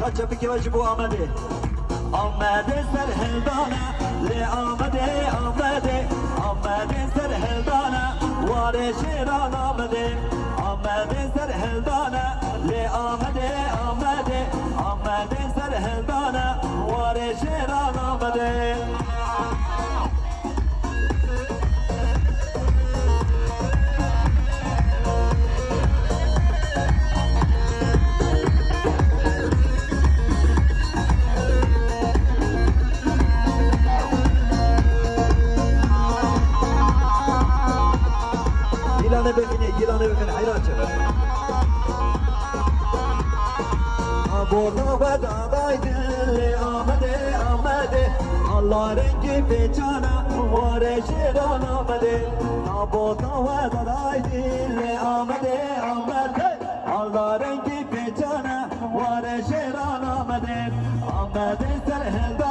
خاطر بك واجبو آمده آمده سر هلدانه لی آمده آمده آمده سر هلدانه واره شیران آمده آمده سر هلدانه لی آمده آمده آمده سر هلدانه واره شیران آمده yılanı bebekine hayran çever. Borda ve dağdaydı le amade amade Allah rengi beçana vare şiran amade Borda ve dağdaydı le amade amade Allah rengi beçana vare şiran amade Amade serhel